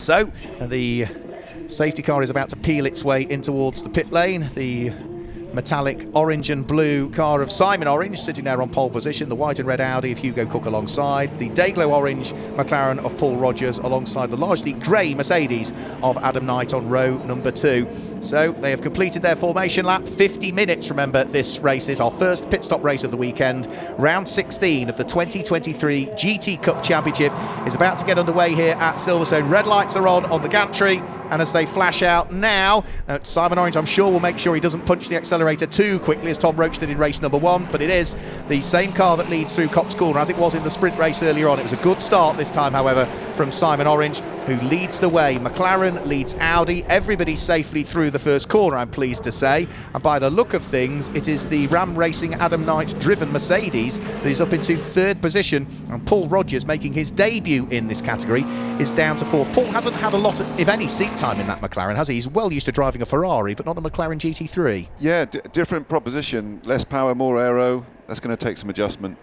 So the safety car is about to peel its way in towards the pit lane. The metallic orange and blue car of Simon Orange sitting there on pole position, the white and red Audi of Hugo Cook alongside, the Dayglow orange McLaren of Paul Rogers alongside the largely grey Mercedes of Adam Knight on row number 2. So they have completed their formation lap. 50 minutes, remember, this race is our first pit stop race of the weekend. Round 16 of the 2023 GT Cup Championship is about to get underway here at Silverstone. Red lights are on the gantry, and as they flash out now, Simon Orange, I'm sure, will make sure he doesn't punch the accelerator too quickly as Tom Roach did in race number 1, but it is the same car that leads through Copse Corner as it was in the sprint race earlier on. It was a good start this time, however, from Simon Orange, who leads the way. McLaren leads Audi, everybody safely through the first corner, I'm pleased to say, and by the look of things, it is the Ram Racing Adam Knight driven Mercedes that is up into 3rd position, and Paul Rogers, making his debut in this category, is down to 4th. Paul hasn't had a lot of, if any, seat time in that McLaren, has he? He's well used to driving a Ferrari, but not a McLaren GT3. Yeah, different proposition, less power, more aero. That's going to take some adjustment.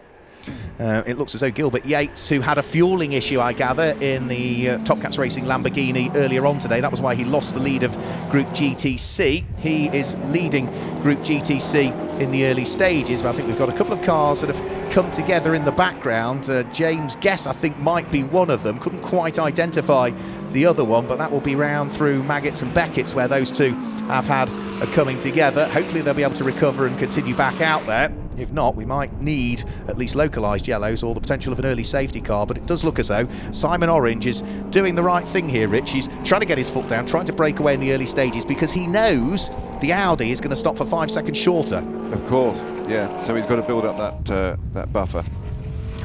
It looks as though Gilbert Yates, who had a fuelling issue, I gather, in the Top Cats Racing Lamborghini earlier on today, that was why he lost the lead of Group GTC. He is leading Group GTC in the early stages, but I think we've got a couple of cars that have come together in the background. James Guess, I think, might be one of them. Couldn't quite identify the other one, but that will be round through Maggots and Beckett's, where those two have had a coming together. Hopefully they'll be able to recover and continue back out there. If not, we might need at least localised yellows or the potential of an early safety car. But it does look as though Simon Orange is doing the right thing here, Rich. He's trying to get his foot down, trying to break away in the early stages, because he knows the Audi is going to stop for 5 seconds shorter. Of course, yeah. So he's got to build up that buffer.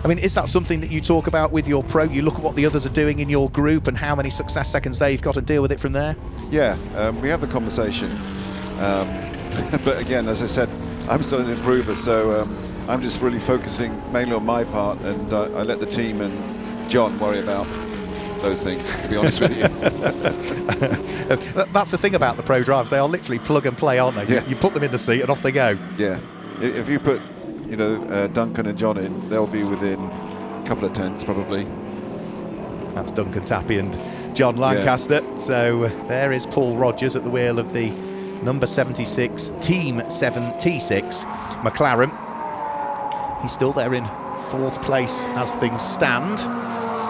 I mean, is that something that you talk about with your pro? You look at what the others are doing in your group and how many success seconds they've got, and deal with it from there? Yeah, we have the conversation. But again, as I said, I'm still an improver, so I'm just really focusing mainly on my part, and I let the team and John worry about those things, to be honest with you. That's the thing about the pro drivers. They are literally plug and play, aren't they? Yeah. You put them in the seat and off they go. Yeah. If you put, Duncan and John in, they'll be within a couple of tenths probably. That's Duncan Tappy and John Lancaster. Yeah. So there is Paul Rogers at the wheel of the number 76 Team 7T6 McLaren. He's still there in 4th place as things stand.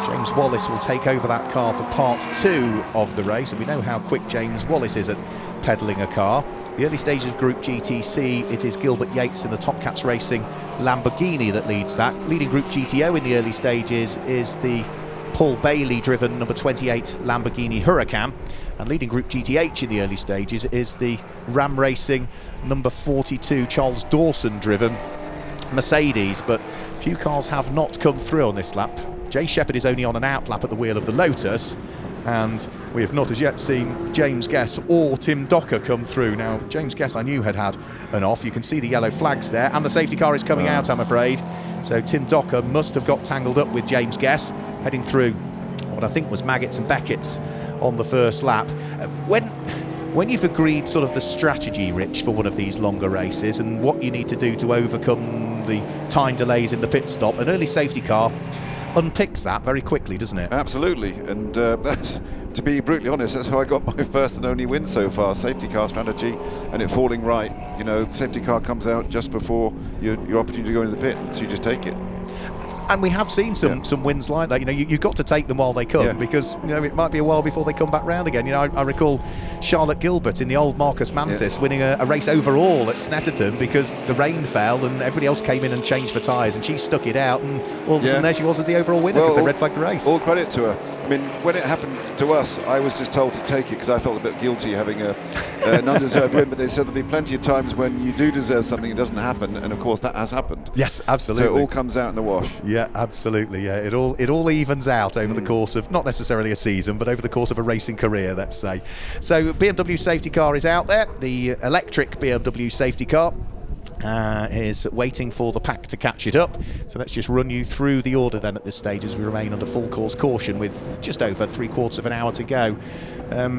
James Wallace will take over that car for part 2 of the race, and we know how quick James Wallace is at pedalling a car. The early stages of Group GTC, it is Gilbert Yates in the Top Cats Racing Lamborghini that leads that. Leading Group GTO in the early stages is the Paul Bailey driven number 28 Lamborghini Huracan, and leading Group GTH in the early stages is the Ram Racing number 42 Charles Dawson driven Mercedes. But few cars have not come through on this lap. Jay Shepherd is only on an out lap at the wheel of the Lotus, and we have not as yet seen James Guess or Tim Docker come through. Now, James Guess I knew had an off. You can see the yellow flags there, and the safety car is coming out, I'm afraid. So Tim Docker must have got tangled up with James Guess, heading through what I think was Maggots and Beckett's on the first lap. When you've agreed sort of the strategy, Rich, for one of these longer races and what you need to do to overcome the time delays in the pit stop, an early safety car unpicks that very quickly, doesn't it? Absolutely, and that's, to be brutally honest, that's how I got my first and only win so far. Safety car strategy and it falling right. Safety car comes out just before your opportunity to go into the pit, so you just take it. And we have seen some wins like that. You've got to take them while they come, because it might be a while before they come back round again. I recall Charlotte Gilbert in the old Marcus Mantis winning a race overall at Snetterton because the rain fell and everybody else came in and changed for tyres, and she stuck it out, and all of a sudden there she was as the overall winner because they red flagged the race. All credit to her. I mean, when it happened to us, I was just told to take it because I felt a bit guilty having an undeserved win, but they said there'll be plenty of times when you do deserve something, it doesn't happen, and of course that has happened. Yes, absolutely. So it all comes out in the wash. Yeah, absolutely. Yeah, it all evens out over the course of not necessarily a season, but over the course of a racing career, let's say. So BMW safety car is out there. The electric BMW safety car is waiting for the pack to catch it up. So let's just run you through the order then at this stage as we remain under full course caution with just over 3/4 of an hour to go.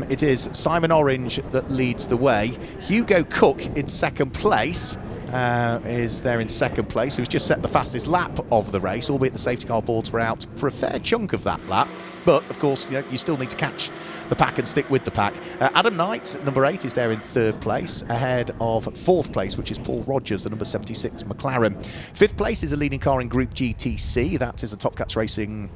It is Simon Orange that leads the way. Hugo Cook in second place. Is there in second place, who's just set the fastest lap of the race, albeit the safety car boards were out for a fair chunk of that lap. But of course, you still need to catch the pack and stick with the pack. Adam Knight, number 8, is there in 3rd place, ahead of 4th place, which is Paul Rogers, the number 76 McLaren. 5th place is a leading car in Group GTC. That is a Top Cats Racing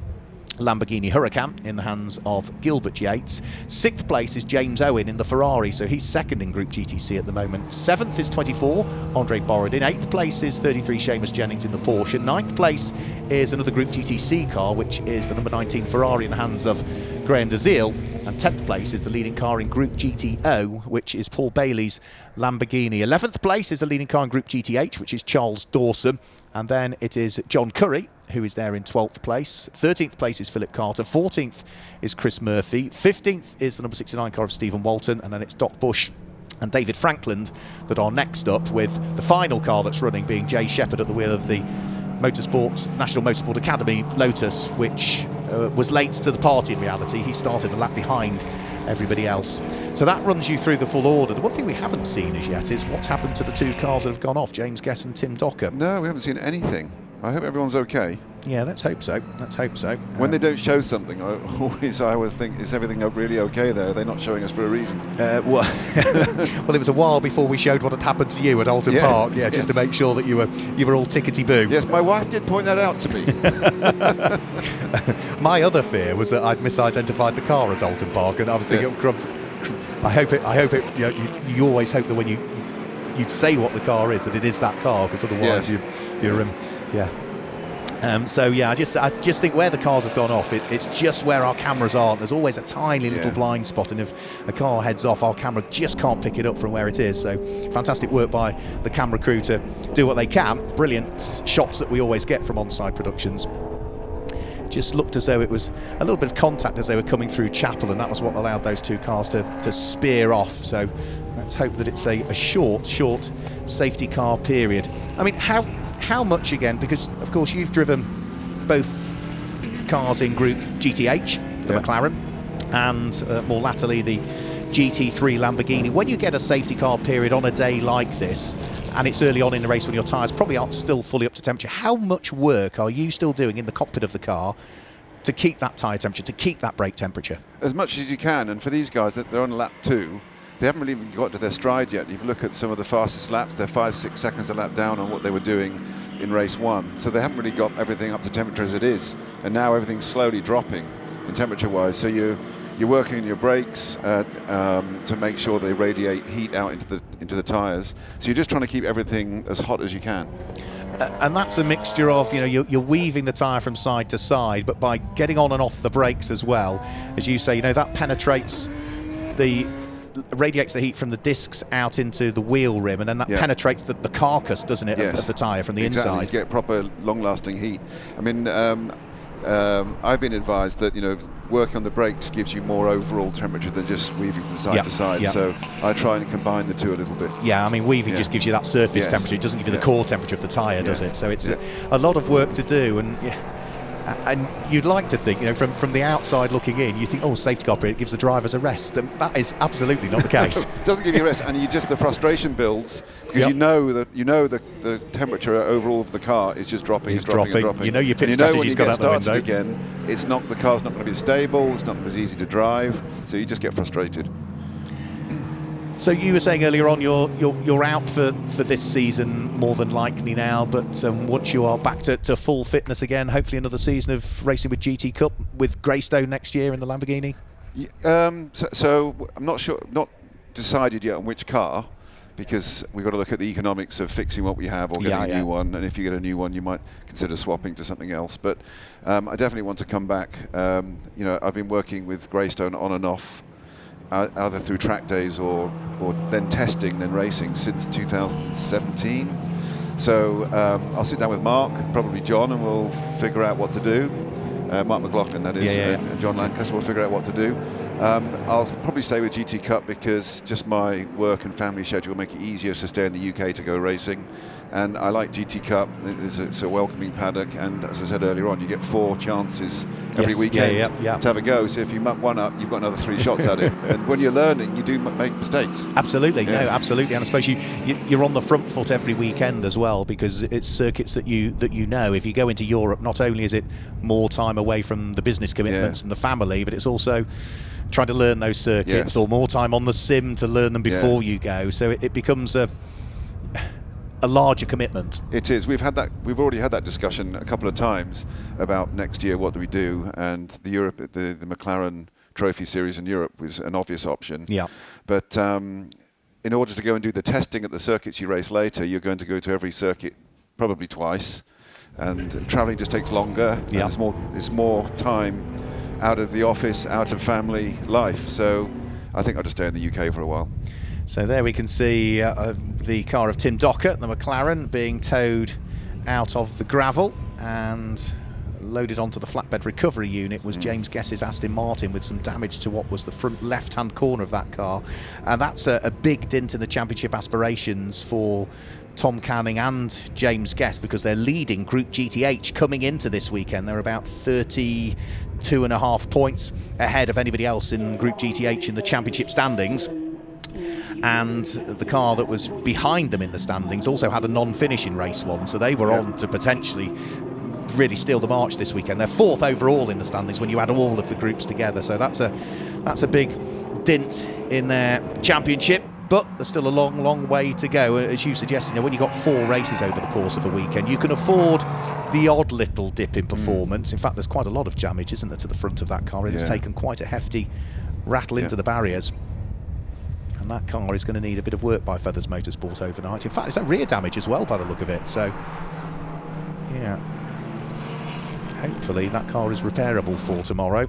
Lamborghini Huracan in the hands of Gilbert Yates. 6th place is James Owen in the Ferrari, so he's 2nd in Group GTC at the moment. 7th is 24, Andre Borodin. 8th place is 33, Seamus Jennings in the Porsche. 9th place is another Group GTC car, which is the number 19 Ferrari in the hands of Graham DeZiel. And 10th place is the leading car in Group GTO, which is Paul Bailey's Lamborghini. 11th place is the leading car in Group GTH, which is Charles Dawson. And then it is John Curry, who is there in 12th place. 13th place is Philip Carter. 14th is Chris Murphy. 15th is the number 69 car of Stephen Walton. And then it's Doc Bush and David Frankland that are next up, with the final car that's running being Jay Shepherd at the wheel of the National Motorsport Academy Lotus, which was late to the party in reality. He started a lap behind everybody else. So that runs you through the full order. The one thing we haven't seen as yet is what's happened to the 2 cars that have gone off, James Guess and Tim Docker. No, we haven't seen anything. I hope everyone's okay. Yeah, let's hope so. Let's hope so. When they don't show something, I always think, is everything really okay there? Are they not showing us for a reason? Well, it was a while before we showed what had happened to you at Alton Park. Yeah, just to make sure that you were all tickety-boo. Yes, my wife did point that out to me. My other fear was that I'd misidentified the car at Alton Park, and I was thinking, I hope it. You always hope that when you say what the car is, that it is that car, because otherwise you're. I just think where the cars have gone off, it's just where our cameras aren't. There's always a tiny little blind spot, and if a car heads off, our camera just can't pick it up from where it is. So fantastic work by the camera crew to do what they can. Brilliant shots that we always get from On-Side Productions. Just looked as though it was a little bit of contact as they were coming through Chapel, and that was what allowed those 2 cars to spear off. So let's hope that it's a short safety car period. I mean, how much again, because of course you've driven both cars in Group GTH, the McLaren, and more latterly the GT3 Lamborghini. When you get a safety car period on a day like this, and it's early on in the race when your tyres probably aren't still fully up to temperature, how much work are you still doing in the cockpit of the car to keep that tyre temperature, to keep that brake temperature? As much as you can, and for these guys, they're on lap 2, they haven't really even got to their stride yet. If you look at some of the fastest laps, they're 5-6 seconds a lap down on what they were doing in race 1. So they haven't really got everything up to temperature as it is, and now everything's slowly dropping in temperature-wise. So you're working on your brakes to make sure they radiate heat out into the tyres. So you're just trying to keep everything as hot as you can. And that's a mixture of, you're weaving the tyre from side to side, but by getting on and off the brakes as well, as you say, that radiates the heat from the discs out into the wheel rim, and then that penetrates the carcass, doesn't it, of the tyre from the inside. You get proper long-lasting heat. I mean, I've been advised that working on the brakes gives you more overall temperature than just weaving from side to side. So I try and combine the 2 a little bit. Yeah, I mean, weaving just gives you that surface temperature. It doesn't give you the core temperature of the tyre, does it? So it's a lot of work to do, and you'd like to think, from the outside looking in, you think, safety car period gives the drivers a rest, and that is absolutely not the case. It doesn't give you a rest, and the frustration builds, because you know the temperature overall of the car is just dropping. It's dropping. Your pit strategy's gone out the window. Again, the car's not going to be stable. It's not as easy to drive, so you just get frustrated. So you were saying earlier on you're out for this season more than likely now, but once you are back to full fitness again, hopefully another season of racing with GT Cup with Greystone next year in the Lamborghini? So I'm not sure, not decided yet on which car, because we've got to look at the economics of fixing what we have or getting a new one, and if you get a new one you might consider swapping to something else. But I definitely want to come back. I've been working with Greystone on and off, either through track days or then testing, then racing since 2017. So I'll sit down with Mark, probably John, and we'll figure out what to do. Mark McLaughlin, that is, and John Lancaster will figure out what to do. I'll probably stay with GT Cup because just my work and family schedule make it easier to stay in the UK to go racing. And I like GT Cup. It's a welcoming paddock, and as I said earlier on, you get 4 chances every weekend to have a go. So if you muck one up, you've got another 3 shots at it. And when you're learning, you do make mistakes. Absolutely, absolutely. And I suppose you're on the front foot every weekend as well, because it's circuits that you know. If you go into Europe, not only is it more time time away from the business commitments and the family, but it's also trying to learn those circuits or more time on the sim to learn them before you go. So it becomes a larger commitment. It is. We've already had that discussion a couple of times about next year, what do we do? And the McLaren Trophy Series in Europe was an obvious option. Yeah. But in order to go and do the testing at the circuits you race later, you're going to go to every circuit probably twice, and travelling just takes longer. Yeah. It's more time out of the office, out of family life. So I think I'll just stay in the UK for a while. So there we can see the car of Tim Docker, the McLaren, being towed out of the gravel, and loaded onto the flatbed recovery unit was James Guess's Aston Martin, with some damage to what was the front left-hand corner of that car. And that's a big dint in the championship aspirations for Tom Canning and James Guess, because they're leading Group GTH coming into this weekend. They're about 32.5 points ahead of anybody else in Group GTH in the championship standings. And the car that was behind them in the standings also had a non-finish in race one, so they were on to potentially really steal the march this weekend. They're fourth overall in the standings when you add all of the groups together, so that's a big dint in their championship. But there's still a long way to go. As you suggested, when you've got 4 races over the course of a weekend, you can afford the odd little dip in performance. In fact, there's quite a lot of damage, isn't there, to the front of that car. It's taken quite a hefty rattle into the barriers. And that car is going to need a bit of work by Feathers Motorsport overnight. In fact, it's that rear damage as well, by the look of it. So, yeah. Hopefully that car is repairable for tomorrow.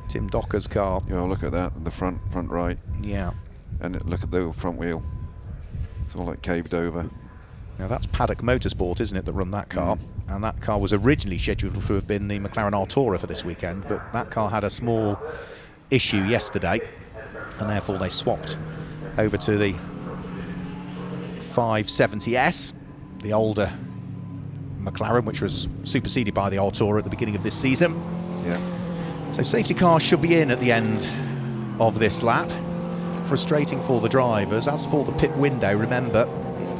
Tim Docker's car. Yeah, look at that, the front right. Yeah. And look at the front wheel. It's all like caved over. Now that's Paddock Motorsport, isn't it, that run that car? And that car was originally scheduled to have been the McLaren Artura for this weekend, but that car had a small issue yesterday, and therefore they swapped over to the 570S, the older McLaren, which was superseded by the Artura at the beginning of this season. Yeah. So safety cars should be in at the end of this lap. Frustrating for the drivers. As for the pit window, remember,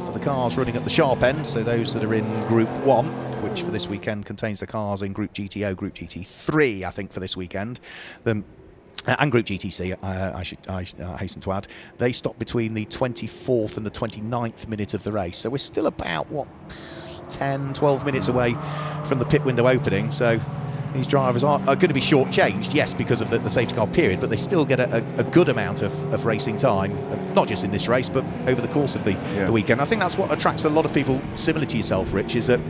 for the cars running at the sharp end, so those that are in Group 1, which for this weekend contains the cars in Group GTO, Group GT3, I think, for this weekend, and Group GTC, I hasten to add, they stop between the 24th and the 29th minute of the race. So we're still about, 10, 12 minutes away from the pit window opening. So these drivers are going to be shortchanged, yes, because of the safety car period, but they still get a good amount of racing time, not just in this race, but over the course of the weekend. I think that's what attracts a lot of people, similar to yourself, Rich, is that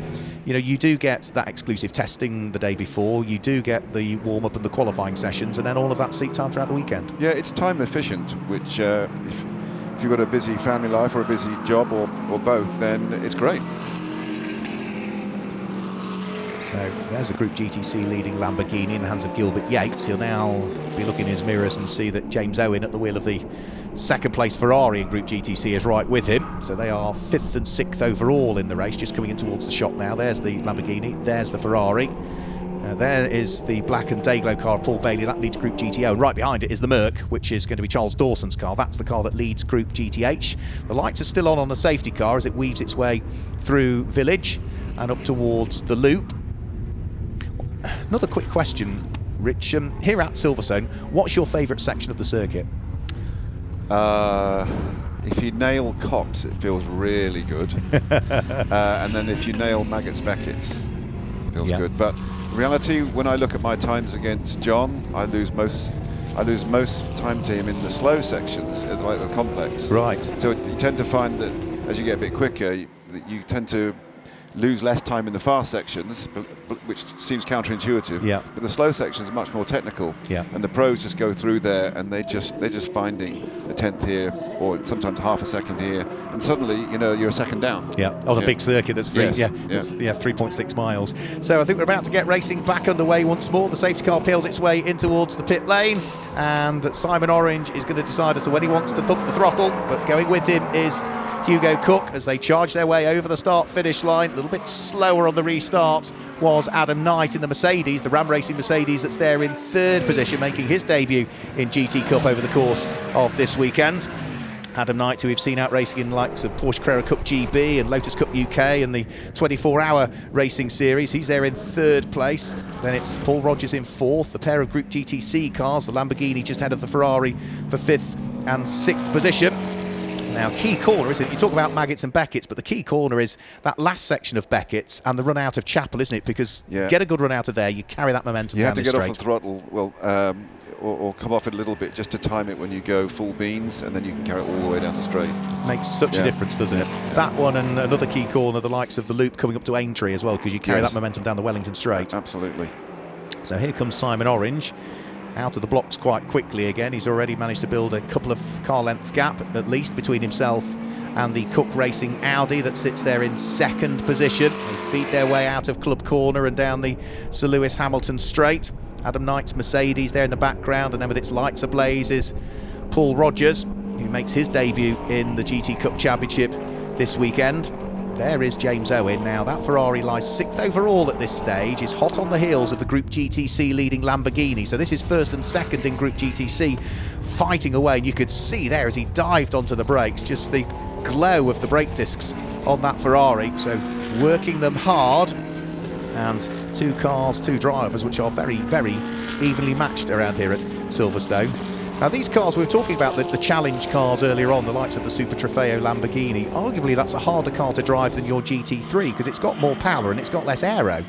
you do get that exclusive testing the day before, you do get the warm-up and the qualifying sessions, and then all of that seat time throughout the weekend. Yeah, it's time efficient, which if you've got a busy family life or a busy job or both, then it's great. So there's the Group GTC leading Lamborghini in the hands of Gilbert Yates. He'll now be looking in his mirrors and see that James Owen at the wheel of the second place Ferrari in Group GTC is right with him. So they are 5th and 6th overall in the race, just coming in towards the shop now. There's the Lamborghini, there's the Ferrari. There is the black and Dayglow car of Paul Bailey, that leads Group GTO, and right behind it is the Merc, which is going to be Charles Dawson's car. That's the car that leads Group GTH. The lights are still on the safety car as it weaves its way through Village and up towards the loop. Another quick question, Rich. Here at Silverstone, what's your favourite section of the circuit? If you nail Cox, it feels really good. And then if you nail Maggots Beckett's, it feels good. But in reality, when I look at my times against John, I lose most time to him in the slow sections, like the complex. Right. So you tend to find that as you get a bit quicker, you tend to lose less time in the fast sections, which seems counterintuitive. Yeah. But the slow sections are much more technical. Yeah. And the pros just go through there, and they're just finding a tenth here, or sometimes half a second here, and suddenly you're a second down. Yeah. On a big circuit that's 3.6 miles. So I think we're about to get racing back underway once more. The safety car peels its way in towards the pit lane, and Simon Orange is going to decide as to when he wants to thump the throttle. But going with him is Hugo Cook as they charge their way over the start-finish line. A little bit slower on the restart was Adam Knight in the Mercedes, the Ram Racing Mercedes that's there in 3rd position, making his debut in GT Cup over the course of this weekend. Adam Knight, who we've seen out racing in likes of Porsche Carrera Cup GB and Lotus Cup UK and the 24-hour racing series. He's there in 3rd place. Then it's Paul Rogers in 4th. The pair of Group GTC cars, the Lamborghini just ahead of the Ferrari for 5th and 6th position. Now, key corner, isn't it? You talk about Maggots and Beckett's, but the key corner is that last section of Beckett's and the run out of Chapel, isn't it? Because get a good run out of there, you carry that momentum down the straight. You have to get off the throttle, well, or come off it a little bit just to time it when you go full beans, and then you can carry it all the way down the straight. Makes such a difference, doesn't it? That one and another key corner, the likes of the loop coming up to Aintree as well, because you carry that momentum down the Wellington straight. Absolutely. So here comes Simon Orange. Out of the blocks quite quickly again. He's already managed to build a couple of car lengths gap, at least, between himself and the Cook Racing Audi that sits there in 2nd position. They feed their way out of Club Corner and down the Sir Lewis Hamilton straight. Adam Knight's Mercedes there in the background, and then with its lights ablaze is Paul Rogers, who makes his debut in the GT Cup Championship this weekend. There is James Owen. Now, that Ferrari lies 6th overall at this stage, is hot on the heels of the Group GTC leading Lamborghini. So this is 1st and 2nd in Group GTC, fighting away. And you could see there as he dived onto the brakes, just the glow of the brake discs on that Ferrari. So working them hard. And 2 cars, 2 drivers, which are very, very evenly matched around here at Silverstone. Now, these cars, we were talking about the challenge cars earlier on, the likes of the Super Trofeo Lamborghini. Arguably, that's a harder car to drive than your GT3 because it's got more power and it's got less aero.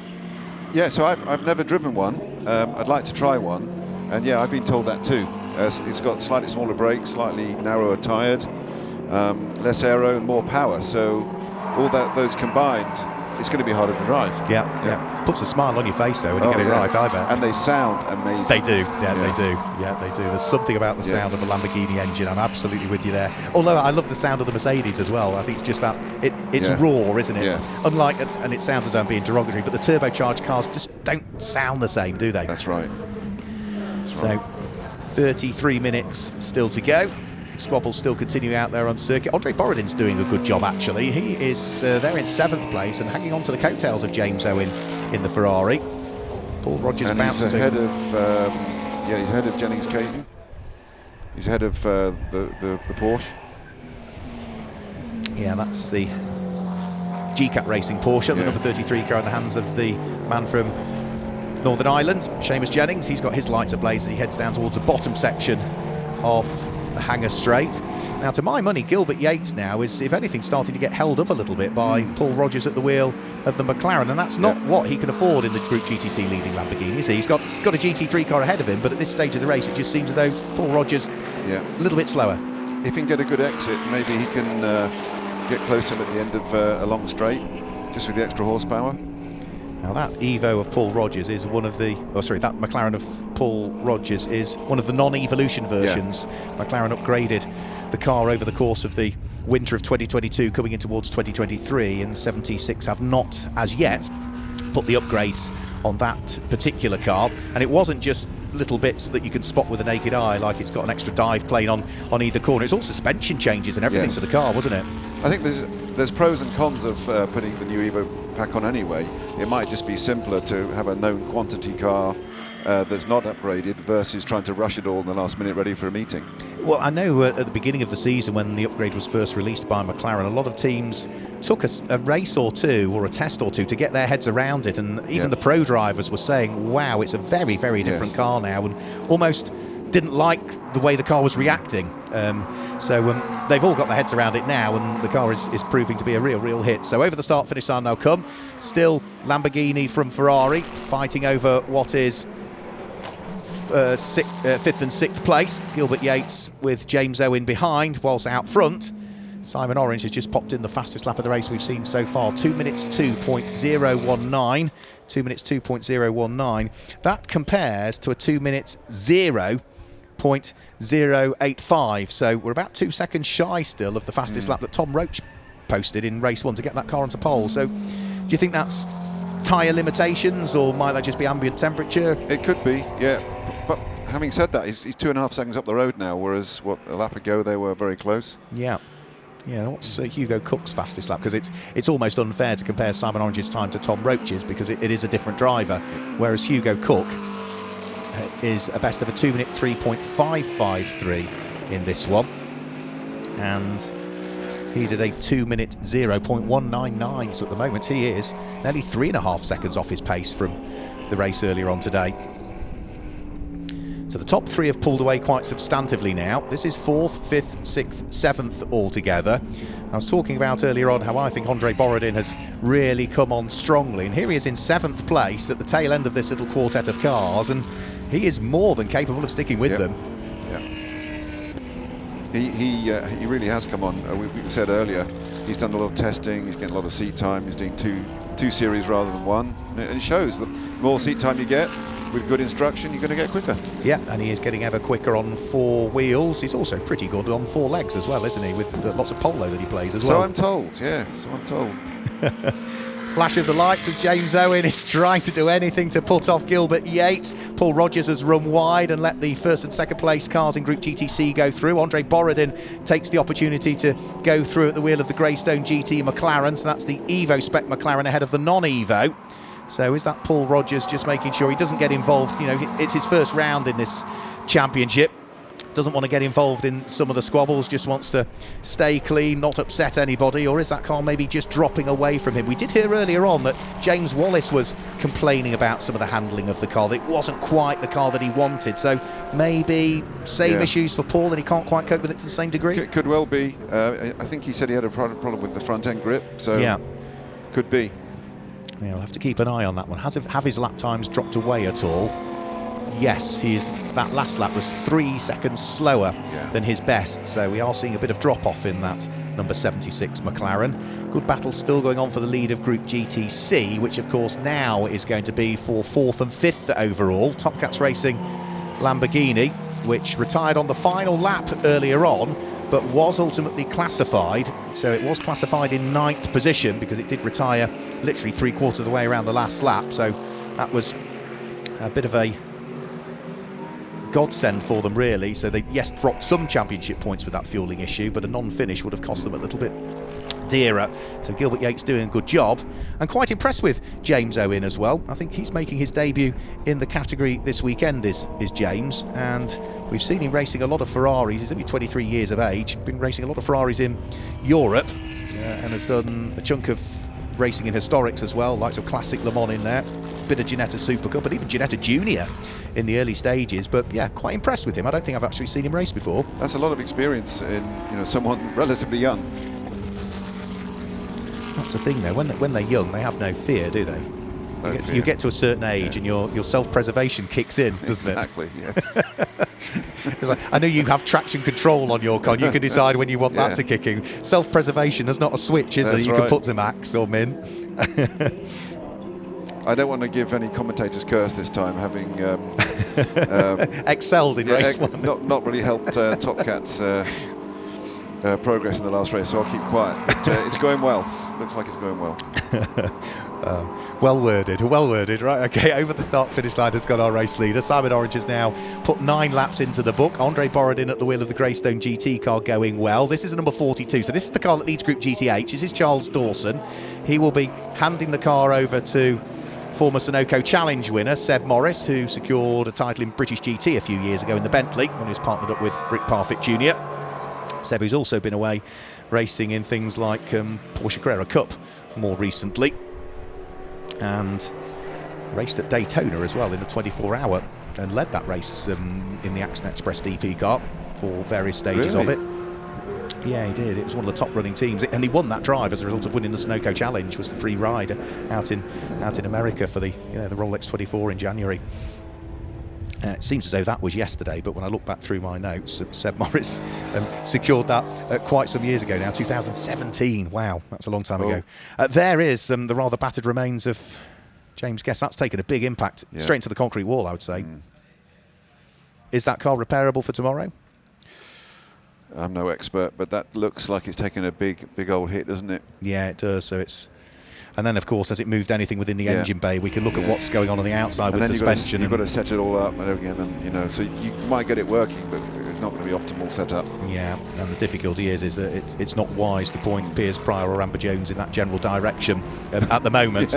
Yeah, so I've never driven one. I'd like to try one. And yeah, I've been told that too. It's got slightly smaller brakes, slightly narrower tyred, less aero and more power. So all those combined, it's going to be harder to drive. Yeah. Puts a smile on your face though when you get it right, I bet. And they sound amazing. They do, they do. Yeah, they do. There's something about the sound of the Lamborghini engine. I'm absolutely with you there. Although I love the sound of the Mercedes as well. I think it's just that it's raw, isn't it? Yeah. Unlike, and it sounds as though I'm being derogatory, but the turbocharged cars just don't sound the same, do they? That's right. 33 minutes still to go. Squabble's still continuing out there on circuit. Andre Borodin's doing a good job, actually. He is there in 7th place and hanging on to the coattails of James Owen in the Ferrari. Paul Rogers bounces ahead of he's ahead of Jennings Caton. He's ahead of the Porsche. Yeah, that's the GCAT Racing Porsche, the number 33 car in the hands of the man from Northern Ireland, Seamus Jennings. He's got his lights ablaze as he heads down towards the bottom section of the hangar straight. Now, to my money, Gilbert Yates now is, if anything, starting to get held up a little bit by Paul Rogers at the wheel of the McLaren, and that's not what he can afford in the Group GTC leading Lamborghini, is he? He's got a GT3 car ahead of him, but at this stage of the race, it just seems as though Paul Rogers a little bit slower. If he can get a good exit, maybe he can get close to him at the end of a long straight, just with the extra horsepower. Now that Evo of Paul Rogers is one of the, that McLaren of Paul Rogers is one of the non-evolution versions. McLaren upgraded the car over the course of the winter of 2022 coming in towards 2023, and 76 have not as yet put the upgrades on that particular car. And it wasn't just little bits that you can spot with a naked eye, like it's got an extra dive plane on either corner. It's all suspension changes and everything to the car, wasn't it? I think there's pros and cons of putting the new Evo pack on anyway. It might just be simpler to have a known quantity car that's not upgraded versus trying to rush it all in the last minute ready for a meeting. Well, I know at the beginning of the season when the upgrade was first released by McLaren, a lot of teams took a race or two or a test or two to get their heads around it, and even the pro drivers were saying, wow, it's a very, very different car now, and almost didn't like the way the car was reacting. So they've all got their heads around it now, and the car is proving to be a real hit. So over the start finish sign now come. Still Lamborghini from Ferrari fighting over what is 5th and 6th place. Gilbert Yates with James Owen behind, whilst out front Simon Orange has just popped in the fastest lap of the race we've seen so far, 2 minutes 2.019. 2 minutes 2.019. That compares to a 2 minutes 0.085. So we're about 2 seconds shy still of the fastest lap that Tom Roach posted in race 1 to get that car onto pole. So do you think that's tyre limitations, or might that just be ambient temperature? It could be, yeah. But having said that, he's 2.5 seconds up the road now, whereas a lap ago they were very close. Yeah. What's Hugo Cook's fastest lap? Because it's almost unfair to compare Simon Orange's time to Tom Roach's, because it is a different driver, whereas Hugo Cook is a best of a 2 minute 3.553 in this one. and he did a 2-minute 0.199, so at the moment he is nearly 3.5 seconds off his pace from the race earlier on today. So the top three have pulled away quite substantively now. This is 4th, 5th, 6th, 7th altogether. I was talking about earlier on how I think Andrei Borodin has really come on strongly, and here he is in 7th place at the tail end of this little quartet of cars, and he is more than capable of sticking with them. He really has come on. We said earlier, he's done a lot of testing, he's getting a lot of seat time, he's doing two series rather than one, and it shows. The more seat time you get with good instruction, you're going to get quicker. Yeah, and he is getting ever quicker on 4 wheels. He's also pretty good on 4 legs as well, isn't he, with lots of polo that he plays as well. So I'm told, yeah, so I'm told. Flash of the lights as James Owen is trying to do anything to put off Gilbert Yates. Paul Rogers has run wide and let the first and second place cars in Group GTC go through. Andrei Borodin takes the opportunity to go through at the wheel of the Greystone GT McLaren, so that's the Evo spec McLaren ahead of the non-Evo. So is that Paul Rogers just making sure he doesn't get involved? You know, it's his first round in this championship. Doesn't want to get involved in some of the squabbles, just wants to stay clean, not upset anybody, or is that car maybe just dropping away from him? We did hear earlier on that James Wallace was complaining about some of the handling of the car. It wasn't quite the car that he wanted, so maybe same issues for Paul and he can't quite cope with it to the same degree? It could well be. I think he said he had a problem with the front end grip, so could be. Yeah, we'll have to keep an eye on that one. Have his lap times dropped away at all? Yes, that last lap was 3 seconds slower than his best, so we are seeing a bit of drop-off in that number 76 McLaren. Good battle still going on for the lead of Group GTC, which of course now is going to be for 4th and 5th overall. Top Cats Racing Lamborghini, which retired on the final lap earlier on, but was ultimately classified. So it was classified in 9th position because it did retire literally 3/4 of the way around the last lap. So that was a bit of a godsend for them, really. So they, dropped some championship points with that fueling issue, but a non-finish would have cost them a little bit dearer. So Gilbert Yates doing a good job, and quite impressed with James Owen as well. I think he's making his debut in the category this weekend, is James, and we've seen him racing a lot of Ferraris. He's only 23 years of age, been racing a lot of Ferraris in Europe, and has done a chunk of racing in historics as well, likes of Classic Le Mans in there, bit of Ginetta Super Cup, and even Ginetta Junior in the early stages. But yeah, quite impressed with him. I don't think I've actually seen him race before. That's a lot of experience in someone relatively young. That's the thing though, when they're young they have no fear, do they? You get to a certain age and your self-preservation kicks in, doesn't it? Exactly, yes. It's like, I know you have traction control on your car, you can decide when you want that to kick in. Self-preservation is not a switch, is it? You can put to max or min. I don't want to give any commentators curse this time, having excelled in race one. Not really helped Top Cat's progress in the last race, so I'll keep quiet. But, it's going well. Looks like it's going well. Well worded, right? Okay, over the start-finish line has got our race leader. Simon Orange has now put 9 laps into the book. Andrei Borodin at the wheel of the Greystone GT car going well. This is a number 42, so this is the car that leads Group GTH. This is Charles Dawson. He will be handing the car over to former Sunoco Challenge winner Seb Morris, who secured a title in British GT a few years ago in the Bentley when he was partnered up with Rick Parfitt Jr. Seb, who's also been away racing in things like Porsche Carrera Cup more recently, and raced at Daytona as well in the 24-hour and led that race in the Axon Express DP car for various stages of it. Yeah, he did. It was one of the top running teams, and he won that drive as a result of winning the Sunoco Challenge. Was the free ride out in America for the Rolex 24 in January. It seems as though that was yesterday, but when I look back through my notes, Seb Morris secured that quite some years ago now, 2017. Wow, that's a long time ago. There is the rather battered remains of James Guest. That's taken a big impact straight into the concrete wall, I would say. Is that car repairable for tomorrow? I'm no expert, but that looks like it's taken a big old hit, doesn't it? Yeah, it does. So it's, and then of course, as it moved anything within the engine bay, we can look at what's going on the outside with suspension. You've got to set it all up and again, and so you might get it working, but it's not going to be optimal setup. Yeah, and the difficulty is that it's not wise to point Piers Pryor or Amber Jones in that general direction at the moment,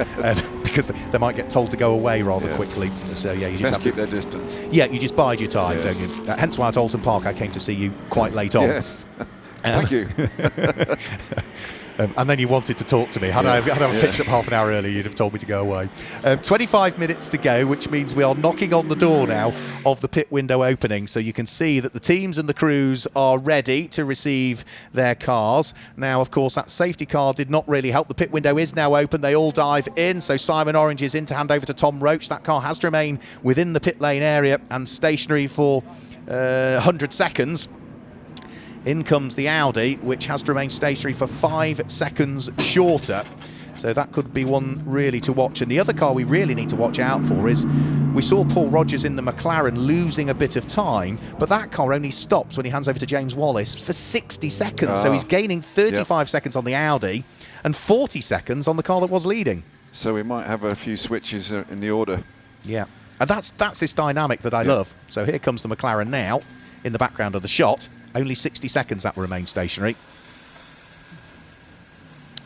because they might get told to go away rather quickly. So yeah, you just have to keep their distance. Yeah, you just bide your time, don't you? Hence why at Alton Park I came to see you quite late on. Yes. Thank you. And then you wanted to talk to me. Had I picked up half an hour earlier, you'd have told me to go away. 25 minutes to go, which means we are knocking on the door now of the pit window opening. So you can see that the teams and the crews are ready to receive their cars. Now, of course, that safety car did not really help. The pit window is now open. They all dive in. So Simon Orange is in to hand over to Tom Roach. That car has to remain within the pit lane area and stationary for 100 seconds. In comes the Audi, which has to remain stationary for 5 seconds shorter. So that could be one really to watch. And the other car we really need to watch out for is, we saw Paul Rogers in the McLaren losing a bit of time, but that car only stops when he hands over to James Wallace for 60 seconds. So he's gaining 35 seconds on the Audi and 40 seconds on the car that was leading. So we might have a few switches in the order. Yeah, and that's this dynamic that I love. So here comes the McLaren now in the background of the shot. Only 60 seconds that will remain stationary.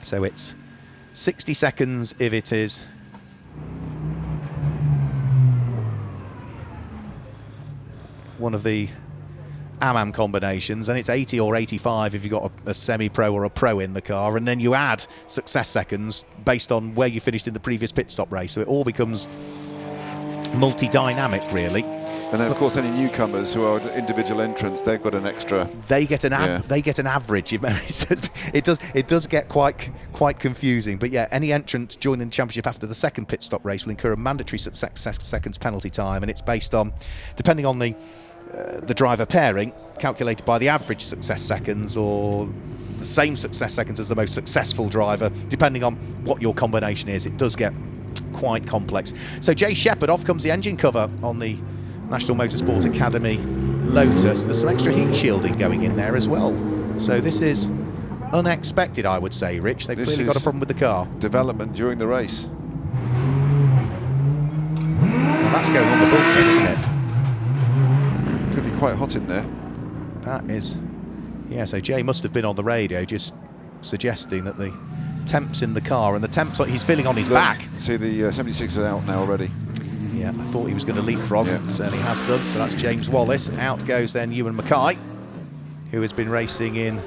So it's 60 seconds if it is one of the AMAM combinations, and it's 80 or 85 if you've got a semi-pro or a pro in the car, and then you add success seconds based on where you finished in the previous pit stop race. So it all becomes multi-dynamic, really. And then, of course, any newcomers who are individual entrants, they've got an extra. They get an average. It does get quite confusing. But yeah, any entrant joining the championship after the second pit stop race will incur a mandatory success seconds penalty time, and it's based on, depending on the driver pairing, calculated by the average success seconds or the same success seconds as the most successful driver, depending on what your combination is. It does get quite complex. So Jay Shepherd, off comes the engine cover on the National Motorsport Academy Lotus. There's some extra heat shielding going in there as well. So this is unexpected, I would say, Rich. They've clearly got a problem with the car. Development during the race. Well, that's going on the bulkhead, isn't it? Could be quite hot in there. That is. Yeah, so Jay must have been on the radio just suggesting that the temps in the car, and the temps, he's feeling on his back. See, the 76 are out now already. Yeah, I thought he was going to leapfrog. Certainly has done. So that's James Wallace. Out goes then Ewan Mackay, who has been racing in,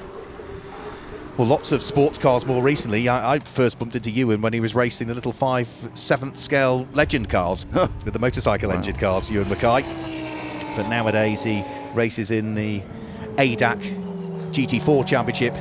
well, lots of sports cars more recently. I first bumped into Ewan when he was racing the little 7th scale legend cars, with the motorcycle engine cars, Ewan Mackay. But nowadays he races in the ADAC GT4 Championship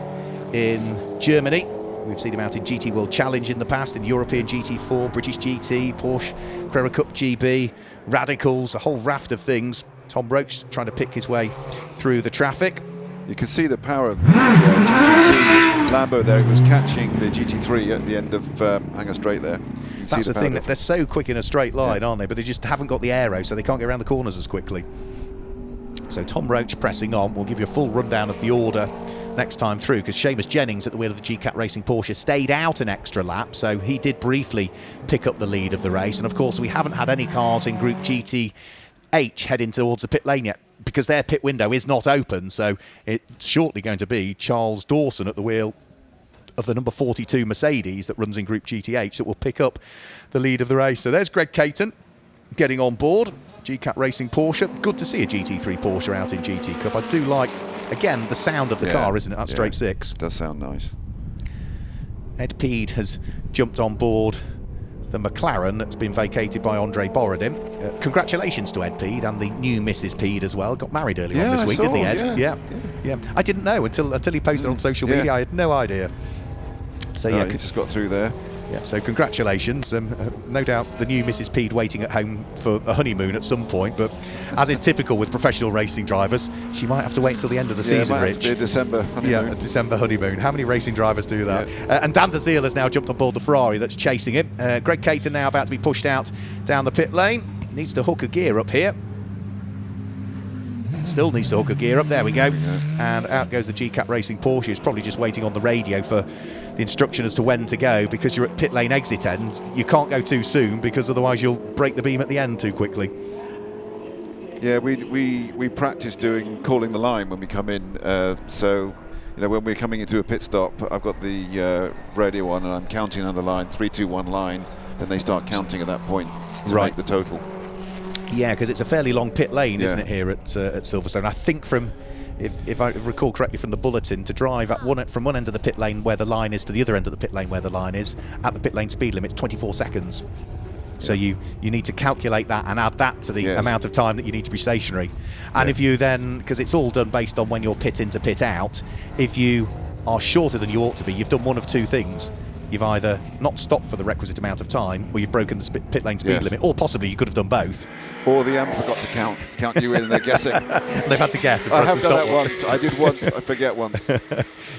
in Germany. We've seen him out in GT World Challenge in the past, in European GT4, British GT, Porsche Carrera Cup GB, Radicals, a whole raft of things. Tom Roach trying to pick his way through the traffic. You can see the power of the GTC Lambo there. It was catching the GT3 at the end of Hangar Straight there. That's the thing, that they're so quick in a straight line, aren't they? But they just haven't got the aero, so they can't get around the corners as quickly. So Tom Roach pressing on. We'll give you a full rundown of the order next time through, because Seamus Jennings at the wheel of the GCAT Racing Porsche stayed out an extra lap, so he did briefly pick up the lead of the race. And of course we haven't had any cars in Group GTH heading towards the pit lane yet, because their pit window is not open. So it's shortly going to be Charles Dawson at the wheel of the number 42 Mercedes that runs in Group GTH that will pick up the lead of the race. So there's Greg Caton getting on board GCAT Racing Porsche. Good to see a GT3 Porsche out in GT Cup. I do like, again, the sound of the car, isn't it? That straight six. Does sound nice. Ed Peed has jumped on board the McLaren that's been vacated by Andre Borodin. Congratulations to Ed Peed and the new Mrs. Peed as well. Got married earlier on this week, didn't he, Ed? Yeah. I didn't know until he posted on social media. I had no idea. So he just got through there. Yeah, so congratulations. No doubt the new Mrs. Peed waiting at home for a honeymoon at some point, but as is typical with professional racing drivers, she might have to wait until the end of the season, Rich. Be a December honeymoon. Yeah, a December honeymoon. How many racing drivers do that? And Dan DeZiel has now jumped on board the Ferrari that's chasing him. Greg Caton now about to be pushed out down the pit lane. Needs to hook a gear up here. Still needs to hook a gear up. There we go. And out goes the GCAT Racing Porsche. It's probably just waiting on the radio for the instruction as to when to go, because you're at pit lane exit end. You can't go too soon, because otherwise you'll break the beam at the end too quickly. Yeah, we practice calling the line when we come in. So, when we're coming into a pit stop, I've got the radio on and I'm counting on the line, 3, 2, 1 line. Then they start counting at that point to make the total. Yeah, because it's a fairly long pit lane, isn't it, here at Silverstone? I think from if I recall correctly from the bulletin, to drive from one end of the pit lane where the line is to the other end of the pit lane where the line is, at the pit lane speed limit, 24 seconds. So you need to calculate that and add that to the amount of time that you need to be stationary. And if you then, because it's all done based on when you're pit in to pit out, if you are shorter than you ought to be, you've done one of two things. You've either not stopped for the requisite amount of time, or you've broken the pit lane speed limit, or possibly you could have done both. Or the AMP forgot to count you in, and they're guessing. They've had to guess. I have done that once. I did once. I forget once.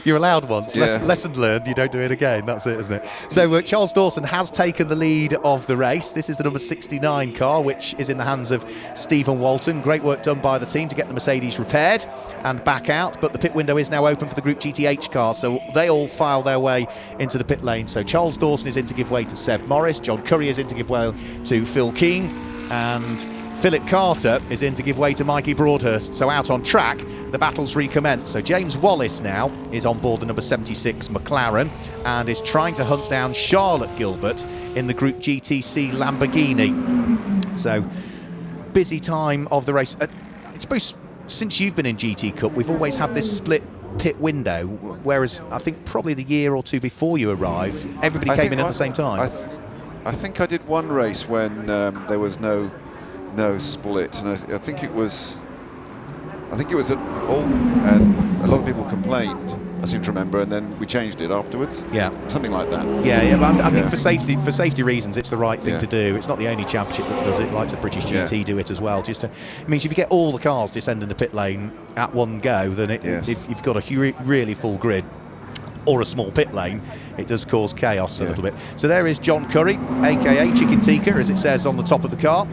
You're allowed once. Lesson learned. You don't do it again. That's it, isn't it? So Charles Dawson has taken the lead of the race. This is the number 69 car, which is in the hands of Stephen Walton. Great work done by the team to get the Mercedes repaired and back out. But the pit window is now open for the Group GTH car, so they all file their way into the pit lane. So Charles Dawson is in to give way to Seb Morris. John Curry is in to give way to Phil Keane, and Philip Carter is in to give way to Mikey Broadhurst. So out on track, the battles recommence. So James Wallace now is on board the number 76 McLaren and is trying to hunt down Charlotte Gilbert in the Group GTC Lamborghini. So busy time of the race. I suppose since you've been in GT Cup, we've always had this split pit window, whereas I think probably the year or two before you arrived, everybody came in at the same time. I think I did one race when there was no split, and I think it was at all, and a lot of people complained, I seem to remember, and then we changed it afterwards. Yeah, something like that. Yeah, but I think for safety reasons, it's the right thing to do. It's not the only championship that does it. Like the British GT do it as well. It means if you get all the cars descending the pit lane at one go, then if you've got a really full grid or a small pit lane, it does cause chaos a little bit. So there is John Curry, aka Chicken Tikka, as it says on the top of the car.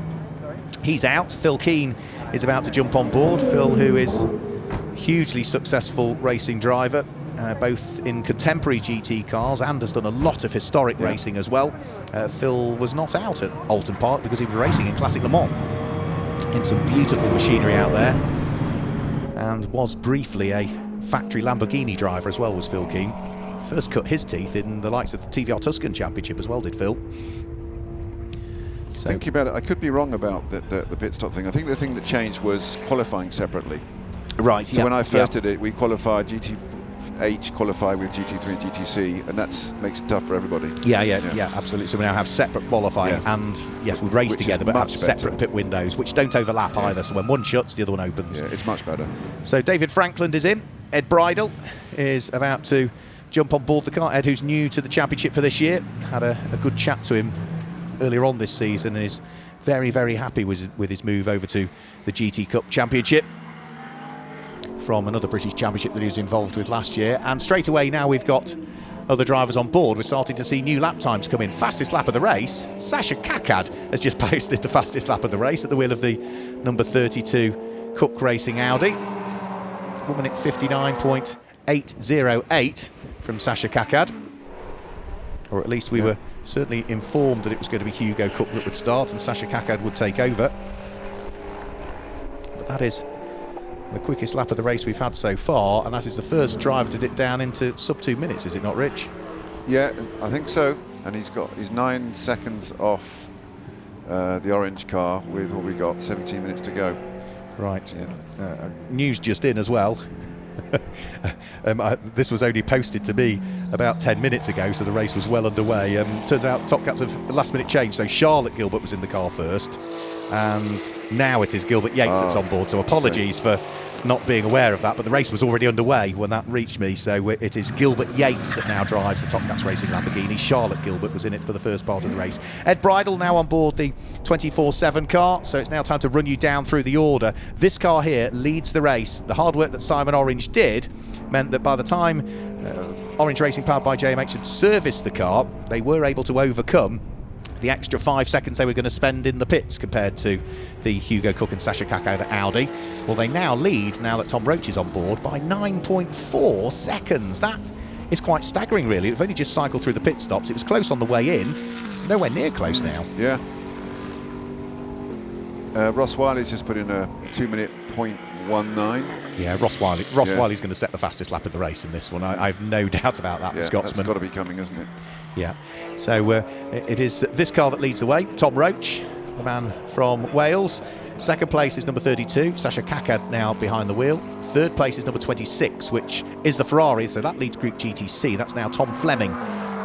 He's out. Phil Keane is about to jump on board. Phil, who is a hugely successful racing driver, both in contemporary GT cars and has done a lot of historic racing as well. Phil was not out at Alton Park because he was racing in Classic Le Mans in some beautiful machinery out there, and was briefly a factory Lamborghini driver as well, was Phil Keane. First cut his teeth in the likes of the TVR Tuscan Championship as well, did Phil. So, thinking about it, I could be wrong about the pit stop thing. I think the thing that changed was qualifying separately. Right. So when I first did it, we qualified GTH qualified with GT3 and GTC, and that makes it tough for everybody. Yeah, absolutely. So we now have separate qualifying, and yes, we race together, but have separate pit windows, which don't overlap either. So when one shuts, the other one opens. Yeah, it's much better. So David Frankland is in. Ed Bridle is about to jump on board the car. Ed, who's new to the championship for this year, had a good chat to him earlier on this season and is very, very happy with his move over to the GT Cup Championship from another British Championship that he was involved with last year. And straight away now we've got other drivers on board. We're starting to see new lap times come in. Fastest lap of the race, Sasha Kakad has just posted the fastest lap of the race at the wheel of the number 32 Cook Racing Audi. 1 minute 59.808 from Sasha Kakad. Or at least we were certainly informed that it was going to be Hugo Cook that would start and Sasha Kakad would take over. But that is the quickest lap of the race we've had so far, and that is the first driver to dip down into sub 2 minutes, is it not, Rich? Yeah, I think so. And he's 9 seconds off the orange car with what we got, 17 minutes to go. Right. News just in as well. This was only posted to me about 10 minutes ago, so the race was well underway. Turns out Top Cats have a last minute change, so Charlotte Gilbert was in the car first, and now it is Gilbert Yates that's on board, so apologies for not being aware of that, but the race was already underway when that reached me. So it is Gilbert Yates that now drives the Top Cats Racing Lamborghini. Charlotte Gilbert was in it for the first part of the race. Ed Bridle now on board the 24/7 car, so it's now time to run you down through the order. This car here leads the race. The hard work that Simon Orange did meant that by the time Orange Racing, powered by JMH, had serviced the car, they were able to overcome the extra 5 seconds they were going to spend in the pits compared to the Hugo Cook and Sasha Kakad Audi. Well, they now lead, now that Tom Roach is on board, by 9.4 seconds. That is quite staggering, really. They've only just cycled through the pit stops. It was close on the way in. It's nowhere near close now. Yeah. Ross Wiley's just put in a 2-minute .19. Yeah, Ross Wiley's going to set the fastest lap of the race in this one. I have no doubt about that, the Scotsman. That's got to be coming, isn't it? Yeah. So it is this car that leads the way. Tom Roach, the man from Wales. Second place is number 32, Sasha Kakad, now behind the wheel. Third place is number 26, which is the Ferrari, so that leads Group GTC. That's now Tom Fleming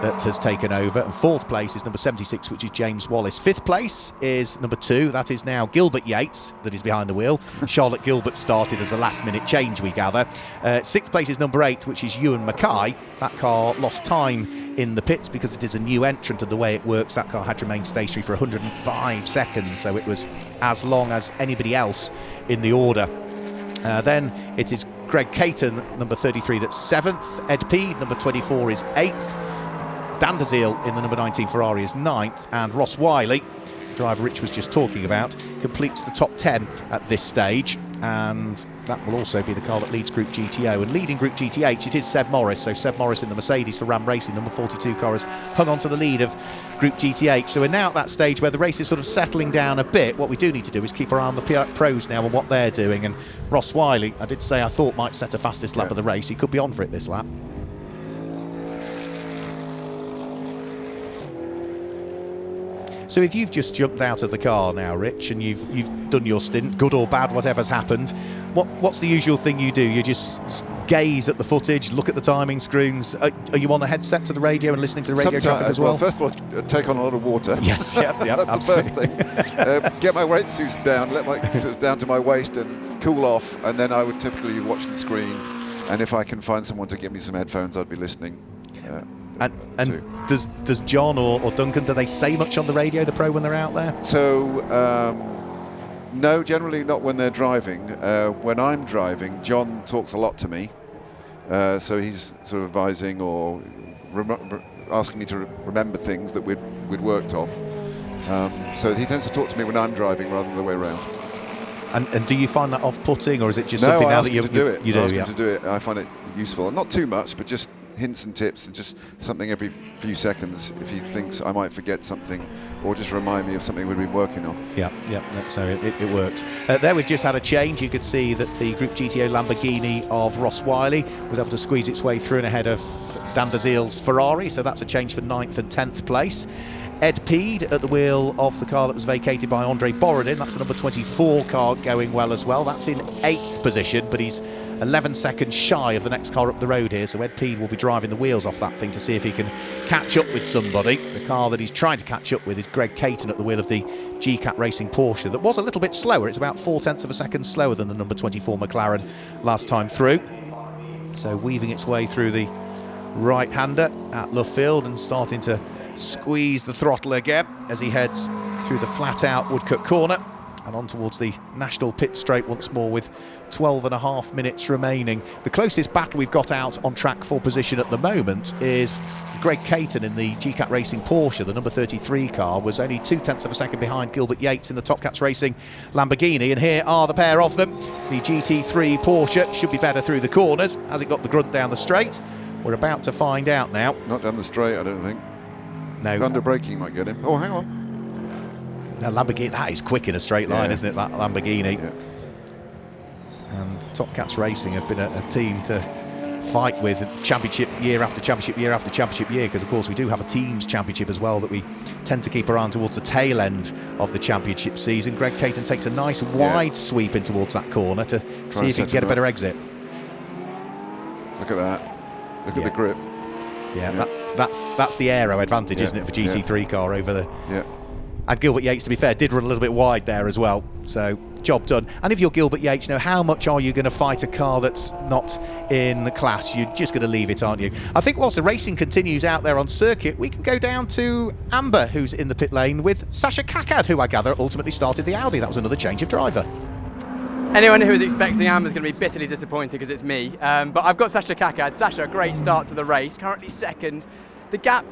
that has taken over. And fourth place is number 76, which is James Wallace. Fifth place is number 2, that is now Gilbert Yates, that is behind the wheel. Charlotte Gilbert started as a last-minute change, we gather. Sixth place is number 8, which is Ewan Mackay. That car lost time in the pits because it is a new entrant, and the way it works, that car had to remain stationary for 105 seconds, so it was as long as anybody else in the order. Then it is Greg Caton, number 33, that's 7th. Ed Peed, number 24, is 8th. Dan Dazil in the number 19 Ferrari is 9th, and Ross Wiley, the driver Rich was just talking about, completes the top 10 at this stage, and that will also be the car that leads Group GTO. And leading Group GTH, it is Seb Morris. So Seb Morris in the Mercedes for Ram Racing, number 42 car, has hung on to the lead of Group GTH. So we're now at that stage where the race is sort of settling down a bit. What we do need to do is keep our eye on the pros now and what they're doing. And Ross Wiley, I did say I thought might set a fastest lap of the race. He could be on for it this lap. So if you've just jumped out of the car now, Rich, and you've done your stint, good or bad, whatever's happened, what's the usual thing you do? You just gaze at the footage, look at the timing screens. Are you on the headset to the radio and listening to the radio traffic as well? Well, first of all, take on a lot of water. Yes, yeah, that's absolutely. the first thing. Get my wetsuits down, let my sort of down to my waist and cool off, and then I would typically watch the screen. And if I can find someone to give me some headphones, I'd be listening. And does John or Duncan, do they say much on the radio, the pro, when they're out there? So no, generally not when they're driving. When I'm driving, John talks a lot to me, so he's sort of advising or asking me to remember things that we'd worked on. So he tends to talk to me when I'm driving rather than the way around. And do you find that off-putting, or is it just something now that you do it? You do, to do it. I find it useful, not too much, but just hints and tips, and just something every few seconds if he thinks I might forget something, or just remind me of something we've been working on. Yeah, so it works. There we've just had a change. You could see that the Group GTO Lamborghini of Ross Wiley was able to squeeze its way through and ahead of Dan Dazil's Ferrari, so that's a change for 9th and 10th place. Ed Peed at the wheel of the car that was vacated by Andre Borodin. That's the number 24 car, going well as well. That's in 8th position, but he's 11 seconds shy of the next car up the road here, so Ed Peed will be driving the wheels off that thing to see if he can catch up with somebody. The car that he's trying to catch up with is Greg Caton at the wheel of the GCAT Racing Porsche that was a little bit slower. It's about 0.4 of a second slower than the number 24 McLaren last time through. So weaving its way through the right-hander at Luffield and starting to squeeze the throttle again as he heads through the flat-out Woodcut corner and on towards the national pit straight once more with 12.5 minutes remaining. The closest battle we've got out on track for position at the moment is Greg Caton in the GCAT Racing Porsche. The number 33 car was only 0.2 of a second behind Gilbert Yates in the Top Cats Racing Lamborghini, and here are the pair of them. The GT3 Porsche should be better through the corners. Has it got the grunt down the straight? We're about to find out now. Not down the straight, I don't think. No. Under braking might get him. Oh, hang on. Now, Lamborghini, that is quick in a straight line, isn't it, that Lamborghini? Yeah. And Top Cats Racing have been a team to fight with championship year after championship year after championship year, because of course we do have a teams championship as well that we tend to keep around towards the tail end of the championship season. Greg Caton takes a nice wide sweep in towards that corner to see if he can get a better exit. Look at that. Look at the grip. Yeah, that's the aero advantage, isn't it, for GT3 car over the... Yeah. And Gilbert Yates, to be fair, did run a little bit wide there as well. So, job done. And if you're Gilbert Yates, you know, how much are you going to fight a car that's not in class? You're just going to leave it, aren't you? I think whilst the racing continues out there on circuit, we can go down to Amber, who's in the pit lane with Sasha Kakad, who I gather ultimately started the Audi. That was another change of driver. Anyone who was expecting Amber's going to be bitterly disappointed because it's me. But I've got Sasha Kakad. Sasha, a great start to the race, currently second. The gap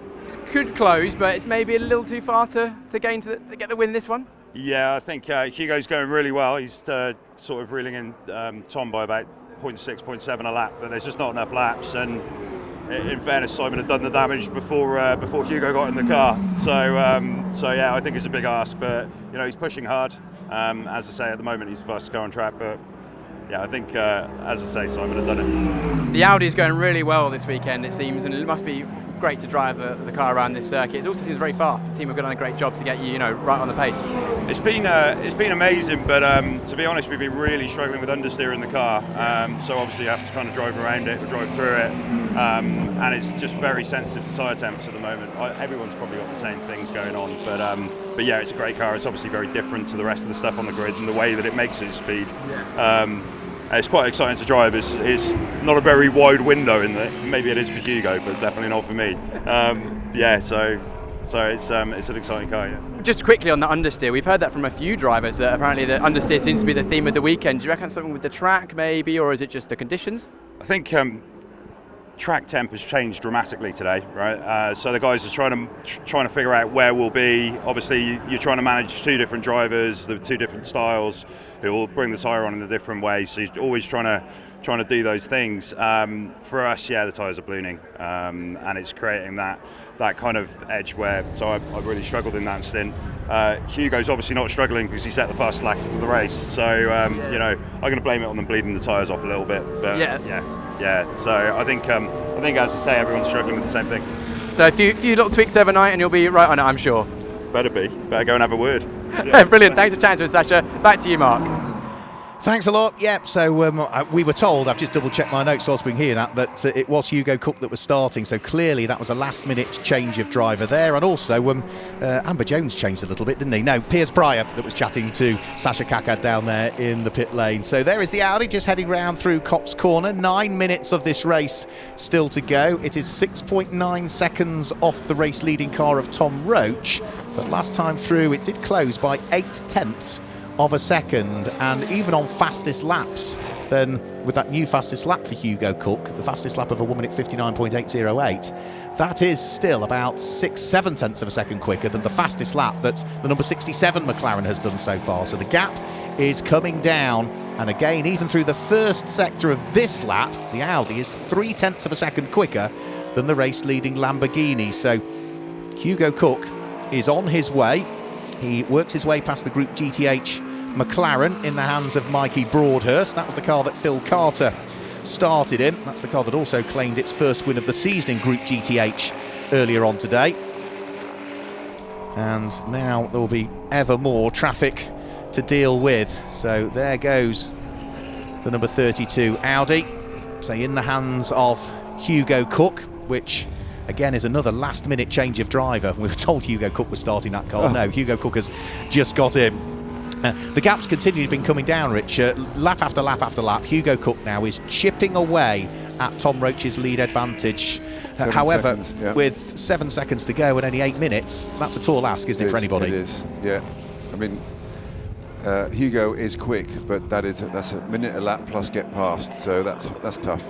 could close, but it's maybe a little too far to gain to get the win this one. Yeah, I think Hugo's going really well. He's sort of reeling in Tom by about 0.6, 0.7 a lap, but there's just not enough laps. And in fairness, Simon had done the damage before Hugo got in the car. So yeah, I think it's a big ask, but you know, he's pushing hard. As I say, at the moment he's the fastest car on track, but yeah, I think as I say, Simon had done it. The Audi is going really well this weekend, it seems, and it must be great to drive the car around this circuit. It also seems very fast. The team have done a great job to get you, right on the pace. It's been amazing, but to be honest, we've been really struggling with understeer in the car. So obviously you have to kind of drive around it or drive through it, and it's just very sensitive to tyre temps at the moment. Everyone's probably got the same things going on, but yeah, it's a great car. It's obviously very different to the rest of the stuff on the grid and the way that it makes its speed. Yeah. It's quite exciting to drive. It's not a very wide window in there. Maybe it is for Hugo, but definitely not for me. Yeah, so it's an exciting car. Yeah. Just quickly on the understeer, we've heard that from a few drivers that apparently the understeer seems to be the theme of the weekend. Do you reckon something with the track maybe, or is it just the conditions? I think track temp has changed dramatically today, right? So the guys are trying to figure out where we'll be. Obviously, you're trying to manage two different drivers, the two different styles, who will bring the tyre on in a different way. So you're always trying to do those things. For us, yeah, the tyres are ballooning, and it's creating that kind of edge where. So I've really struggled in that stint. Hugo's obviously not struggling because he set the fast lap of the race. So I'm going to blame it on them bleeding the tyres off a little bit. But yeah. So I think as I say, everyone's struggling with the same thing. So a few little tweaks overnight, and you'll be right on it, I'm sure. Better go and have a word. Yeah. Brilliant. Thanks for chatting to us, Sasha. Back to you, Mark. Thanks a lot. Yeah, so we were told, I've just double-checked my notes whilst being here, that it was Hugo Cook that was starting, so clearly that was a last-minute change of driver there, and also Amber Jones changed a little bit, didn't he? No, Piers Bryer that was chatting to Sasha Kakad down there in the pit lane. So there is the Audi just heading round through Copse Corner. 9 minutes of this race still to go. It is 6.9 seconds off the race-leading car of Tom Roach, but last time through it did close by 8/10 of a second, and even on fastest laps, then with that new fastest lap for Hugo Cook, the fastest lap of a 1 minute 59.808, that is still about 6-7 tenths of a second quicker than the fastest lap that the number 67 McLaren has done so far. So the gap is coming down, and again, even through the first sector of this lap, the Audi is 3 tenths of a second quicker than the race-leading Lamborghini. So Hugo Cook is on his way. He works his way past the Group GTH McLaren in the hands of Mikey Broadhurst. That was the car that Phil Carter started in. That's the car that also claimed its first win of the season in Group GTH earlier on today. And now there will be ever more traffic to deal with. So there goes the number 32 Audi, say in the hands of Hugo Cook, which again is another last-minute change of driver. We were told Hugo Cook was starting that car. No, Hugo Cook has just got in. The gap's continued been coming down, Rich. Lap after lap after lap. Hugo Cook now is chipping away at Tom Roach's lead advantage. However, with 7 seconds to go and only 8 minutes, that's a tall ask, isn't it, for anybody? It is, yeah. I mean, Hugo is quick, but that's a minute a lap plus get past, so that's tough.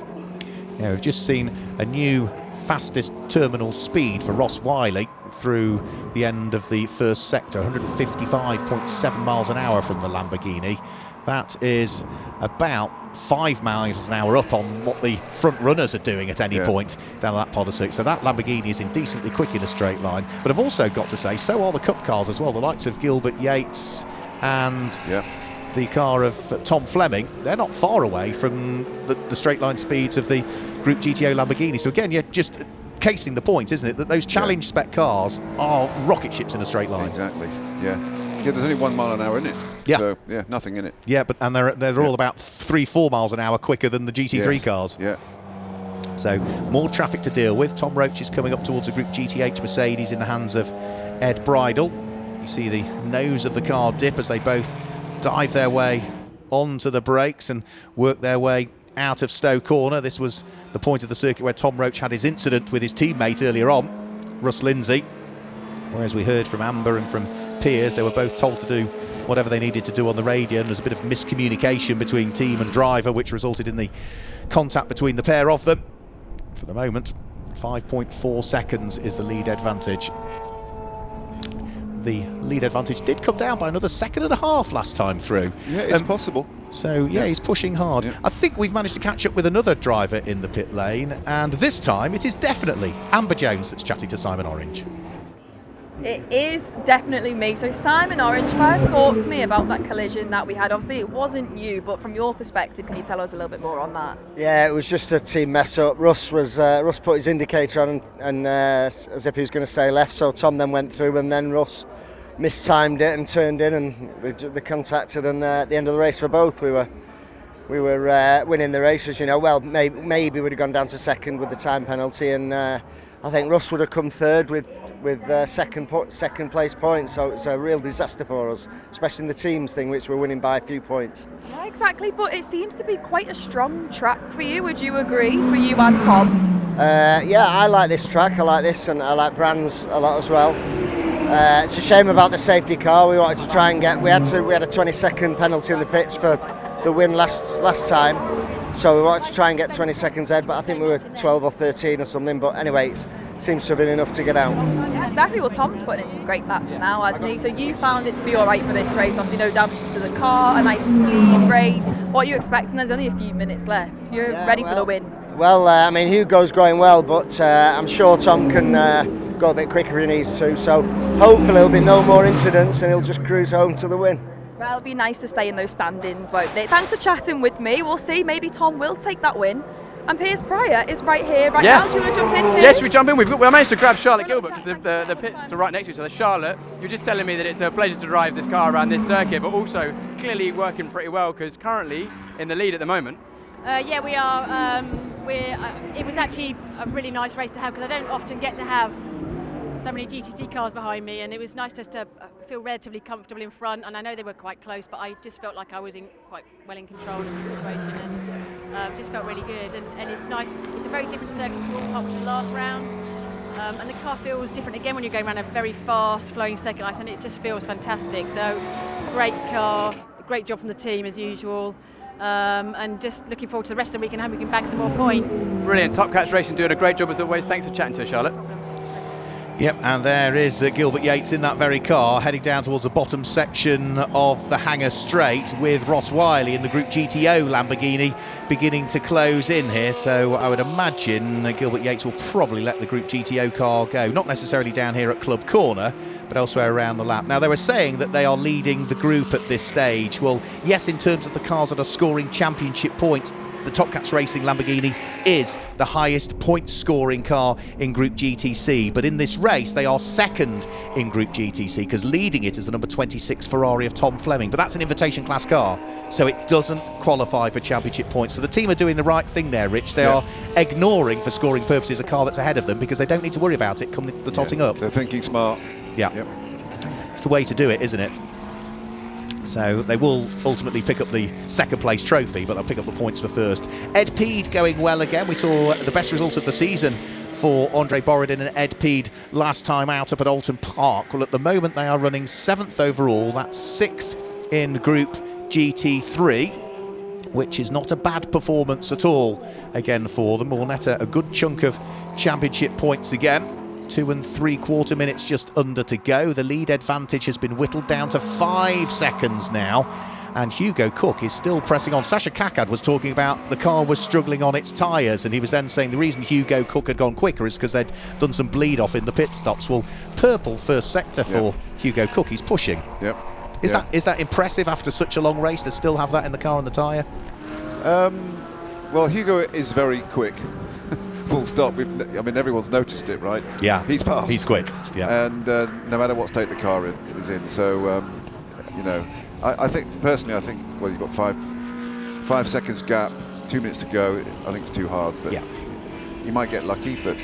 Yeah, we've just seen a new fastest terminal speed for Ross Wiley through the end of the first sector, 155.7 miles an hour from the Lamborghini. That is about 5 miles an hour up on what the front runners are doing at any point down that pod of six. So that Lamborghini is indecently quick in a straight line. But I've also got to say, so are the Cup cars as well, the likes of Gilbert Yates and the car of Tom Fleming. They're not far away from the straight line speeds of the Group GTO Lamborghini. So again, you're just casing the point, isn't it, that those challenge spec cars are rocket ships in a straight line. Exactly. Yeah, there's only 1 mile an hour in it. Yeah. So nothing in it. Yeah, but they're all about 3-4 miles an hour quicker than the GT3 cars. Yeah. So more traffic to deal with. Tom Roach is coming up towards a Group GTH Mercedes in the hands of Ed Bridle. You see the nose of the car dip as they both dive their way onto the brakes and work their way out of Stowe Corner. This was the point of the circuit where Tom Roach had his incident with his teammate earlier on, Russ Lindsay. Whereas we heard from Amber and from Piers, they were both told to do whatever they needed to do on the radio, and there was a bit of miscommunication between team and driver, which resulted in the contact between the pair of them. For the moment, 5.4 seconds is the lead advantage. The lead advantage did come down by another 1.5 seconds last time through. Yeah, it's possible. So, he's pushing hard. Yeah. I think we've managed to catch up with another driver in the pit lane, and this time it is definitely Amber Jones that's chatting to Simon Orange. It is definitely me. So Simon Orange first talked to me about that collision that we had. Obviously it wasn't you, but from your perspective, can you tell us a little bit more on that? Yeah, it was just a team mess up. Russ put his indicator on and as if he was going to say left, so Tom then went through, and then Russ mistimed it and turned in, and they contacted, and at the end of the race for both we were winning the race, as you know. Well, maybe we'd have gone down to second with the time penalty, and I think Russ would have come third with second place points. So it's a real disaster for us, especially in the teams thing, which we're winning by a few points. Yeah, exactly. But it seems to be quite a strong track for you. Would you agree? For you and Tom? Yeah, I like this track. I like this, and I like Brands a lot as well. It's a shame about the safety car. We wanted to try and get. We had a 20-second penalty in the pits for the win last time, so we wanted to try and get 20 seconds ahead, but I think we were 12 or 13 or something. But anyway, it seems to have been enough to get out. Yeah, exactly. Well, Tom's putting in some great laps now, hasn't he? So you found it to be all right for this race. Obviously, no damages to the car, a nice clean race. What are you expecting? There's only a few minutes left. You're ready for the win. Well, I mean, Hugo's going well, but I'm sure Tom can go a bit quicker if he needs to. So hopefully there'll be no more incidents and he'll just cruise home to the win. Well, it'll be nice to stay in those standings, won't it? Thanks for chatting with me. We'll see. Maybe Tom will take that win. And Piers Pryor is right here, now. Do you want to jump in, Piers? Yes, we jump in. We managed to grab Charlotte Gilbert because the pits are right next to each other. Charlotte, you're just telling me that it's a pleasure to drive this car around this circuit, but also clearly working pretty well because currently in the lead at the moment. Yeah, we are. It was actually a really nice race to have because I don't often get to have so many GTC cars behind me, and it was nice just to feel relatively comfortable in front. And I know they were quite close, but I just felt like I was quite well in control of the situation, and just felt really good. And it's nice. It's a very different circuit to all parts of the last round, and the car feels different again when you're going around a very fast flowing circuit like that, and it just feels fantastic. So great car, great job from the team as usual. And just looking forward to the rest of the week and how we can bag some more points. Brilliant. Top Cats Racing doing a great job as always. Thanks for chatting to us, Charlotte. Yep, and there is Gilbert Yates in that very car, heading down towards the bottom section of the Hangar Straight, with Ross Wiley in the Group GTO Lamborghini beginning to close in here. So I would imagine Gilbert Yates will probably let the Group GTO car go, not necessarily down here at Club Corner, but elsewhere around the lap. Now, they were saying that they are leading the group at this stage. Well, yes, in terms of the cars that are scoring championship points, the Top Cats Racing Lamborghini is the highest point scoring car in Group GTC, but in this race they are second in Group GTC because leading it is the number 26 Ferrari of Tom Fleming, but that's an invitation class car, so it doesn't qualify for championship points. So the team are doing the right thing there, Rich. They are ignoring, for scoring purposes, a car that's ahead of them because they don't need to worry about it come the totting up. They're thinking smart. Yeah. Yep. It's the way to do it, isn't it? So they will ultimately pick up the second place trophy, but they'll pick up the points for first. Ed Peed going well again. We saw the best result of the season for Andre Borodin and Ed Peed last time out up at Alton Park. Well, at the moment they are running 7th overall. That's 6th in Group GT3, which is not a bad performance at all again for them. We'll net a good chunk of championship points again. 2 3/4 minutes just under to go. The lead advantage has been whittled down to 5 seconds now, and Hugo Cook is still pressing on. Sasha Kakad was talking about the car was struggling on its tyres, and he was then saying the reason Hugo Cook had gone quicker is because they'd done some bleed off in the pit stops. Well, purple first sector for Hugo Cook. He's pushing. Yep. Is that impressive after such a long race to still have that in the car and the tyre? Well, Hugo is very quick. Full stop. I mean, everyone's noticed it, right? Yeah. He's fast. He's quick. Yeah. And no matter what state the car is in. So, you know, I think, personally, well, you've got five seconds gap, 2 minutes to go. I think it's too hard, but you might get lucky, but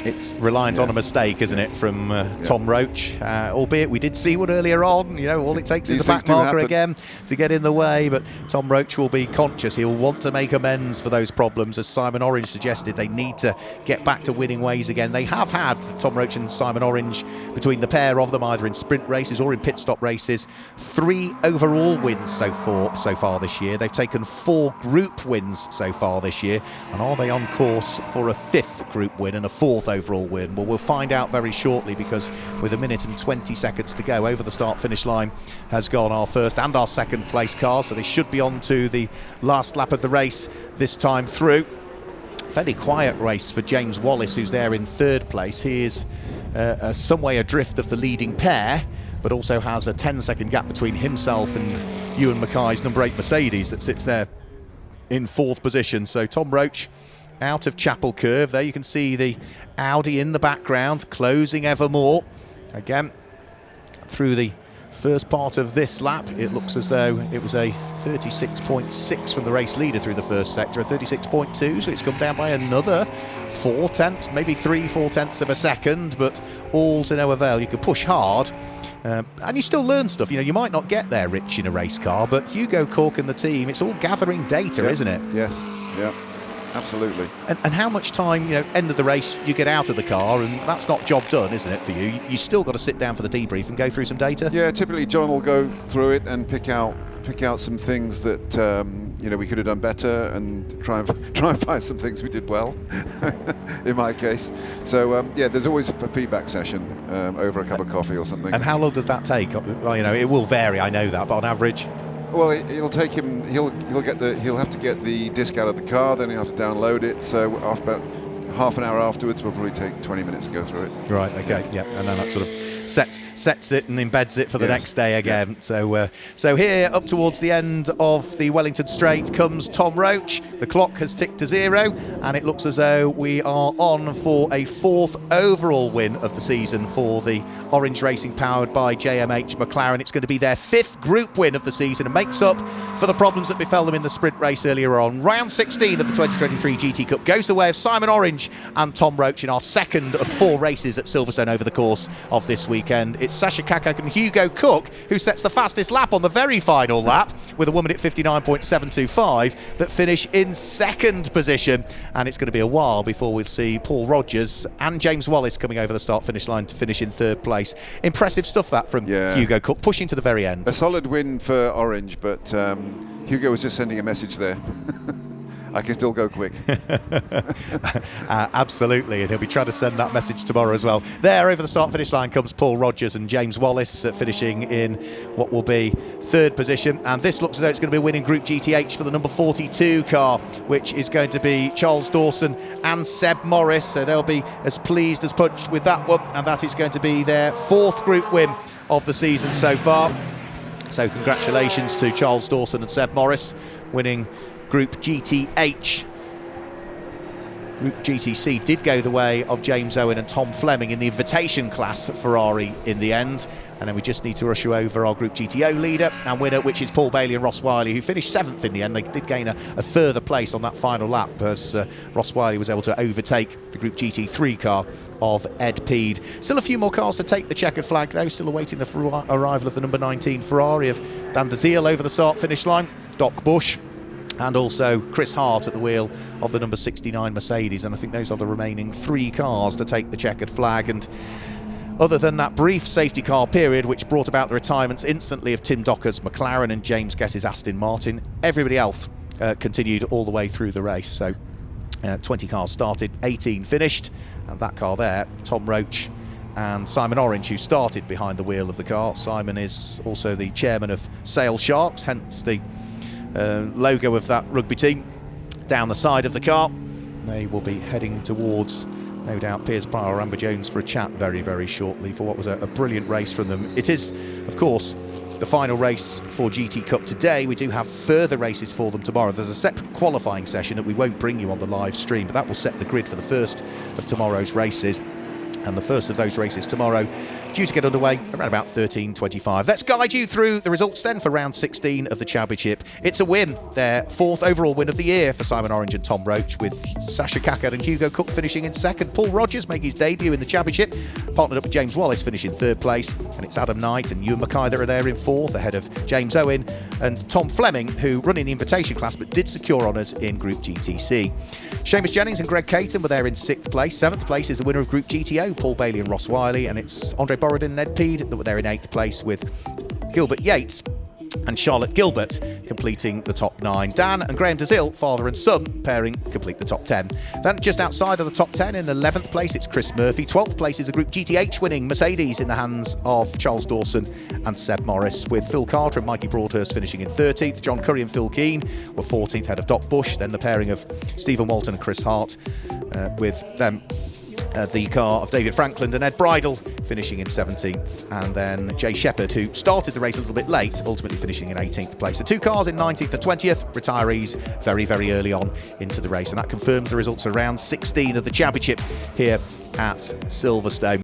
it's reliant on a mistake, isn't it, from Tom Roach, albeit we did see one earlier on. You know, all it takes is the back marker again to get in the way, but Tom Roach will be conscious. He'll want to make amends for those problems. As Simon Orange suggested, they need to get back to winning ways again. They have had, Tom Roach and Simon Orange, between the pair of them, either in sprint races or in pit stop races, 3 overall wins so far this year. They've taken 4 group wins so far this year, and are they on course for a 5th group win and a 4th overall win? Well, we'll find out very shortly, because with 1 minute and 20 seconds to go, over the start-finish line has gone our first and our second place cars, so they should be on to the last lap of the race this time through. Fairly quiet race for James Wallace, who's there in 3rd place. He is some way adrift of the leading pair, but also has a 10-second gap between himself and Ewan Mackay's number 8 Mercedes that sits there in 4th position. So Tom Roach out of Chapel Curve. There you can see the Audi in the background, closing ever more. Again, through the first part of this lap, it looks as though it was a 36.6 from the race leader through the first sector, a 36.2, so it's come down by another 4 tenths, maybe 3-4 tenths of a second, but all to no avail. You could push hard, and you still learn stuff. You know, you might not get there, Rich, in a race car, but Hugo Cork and the team, it's all gathering data, isn't it? Yes, yeah. Absolutely. And how much time, you know, end of the race, you get out of the car, and that's not job done, isn't it, for you? You still got to sit down for the debrief and go through some data? Yeah, typically John will go through it and pick out some things that you know, we could have done better, and try and find some things we did well in my case. So yeah, there's always a feedback session over a cup of coffee or something. And how long does that take? Well, you know, it will vary, I know that, but on average? Well, it'll take him. He'll have to get the disc out of the car. Then he'll have to download it. So after about half an hour afterwards, we'll probably take 20 minutes to go through it. Right. Okay. Yeah. And then that sort of sets it and embeds it for the next day again. Yeah. So here up towards the end of the Wellington Straight comes Tom Roach. The clock has ticked to 0, and it looks as though we are on for a 4th overall win of the season for the Orange Racing powered by JMH McLaren. It's going to be their 5th group win of the season and makes up for the problems that befell them in the sprint race earlier on. Round 16 of the 2023 GT Cup goes the way of Simon Orange and Tom Roach in our 2nd of 4 races at Silverstone over the course of this weekend. It's Sasha Kakak and Hugo Cook who sets the fastest lap on the very final lap with a 1 minute 59.725 that finish in 2nd position, and it's going to be a while before we'll see Paul Rogers and James Wallace coming over the start finish line to finish in 3rd place. Impressive stuff that from Hugo Cook, pushing to the very end. A solid win for Orange, but Hugo was just sending a message there. I can still go quick. Absolutely, and he'll be trying to send that message tomorrow as well. There, over the start-finish line comes Paul Rogers and James Wallace finishing in what will be 3rd position. And this looks as though it's going to be a win in Group GTH for the number 42 car, which is going to be Charles Dawson and Seb Morris. So they'll be as pleased as punch with that one, and that is going to be their 4th group win of the season so far. So congratulations to Charles Dawson and Seb Morris winning Group GTH. Group GTC did go the way of James Owen and Tom Fleming in the invitation class at Ferrari in the end. And then we just need to rush you over our Group GTO leader and winner, which is Paul Bailey and Ross Wiley, who finished 7th in the end. They did gain a further place on that final lap as Ross Wiley was able to overtake the Group GT3 car of Ed Peed. Still a few more cars to take the checkered flag, though. Still awaiting the arrival of the number 19 Ferrari of Dan DeZiel over the start-finish line, Doc Bush, and also Chris Hart at the wheel of the number 69 Mercedes. And I think those are the remaining 3 cars to take the checkered flag. And other than that brief safety car period, which brought about the retirements instantly of Tim Docker's McLaren and James Guess's Aston Martin, everybody else continued all the way through the race. So 20 cars started, 18 finished, and that car there, Tom Roach and Simon Orange, who started behind the wheel of the car. Simon is also the chairman of Sale Sharks, hence the logo of that rugby team down the side of the car. They will be heading towards, no doubt, Piers Pryor or Amber Jones for a chat very, very shortly for what was a brilliant race from them. It is, of course, the final race for GT Cup today. We do have further races for them tomorrow. There's a separate qualifying session that we won't bring you on the live stream, but that will set the grid for the first of tomorrow's races. And the first of those races tomorrow due to get underway around about 13:25. Let's guide you through the results then for round 16 of the championship. It's a win, their 4th overall win of the year for Simon Orange and Tom Roach, with Sasha Kakad and Hugo Cook finishing in 2nd. Paul Rogers making his debut in the championship, partnered up with James Wallace, finishing 3rd place. And it's Adam Knight and Ewan Mackay that are there in 4th, ahead of James Owen and Tom Fleming, who run in the invitation class but did secure honours in Group GTC. Seamus Jennings and Greg Caton were there in 6th place. 7th place is the winner of Group GTO, Paul Bailey and Ross Wiley, and it's Andre Borodin and Ed Peed that were there in 8th place, with Gilbert Yates and Charlotte Gilbert completing the top 9. Dan and Graham DeZiel, father and son pairing, complete the top 10. Then just outside of the top 10 in 11th place, it's Chris Murphy. 12th place is a Group GTH winning Mercedes in the hands of Charles Dawson and Seb Morris, with Phil Carter and Mikey Broadhurst finishing in 13th. John Curry and Phil Keane were 14th, ahead of Doc Bush. Then the pairing of Stephen Walton and Chris Hart, with them the car of David Frankland and Ed Bridle, finishing in 17th, and then Jay Shepherd, who started the race a little bit late, ultimately finishing in 18th place. The two cars in 19th and 20th, retirees very, very early on into the race, and that confirms the results for round 16 of the championship here at Silverstone.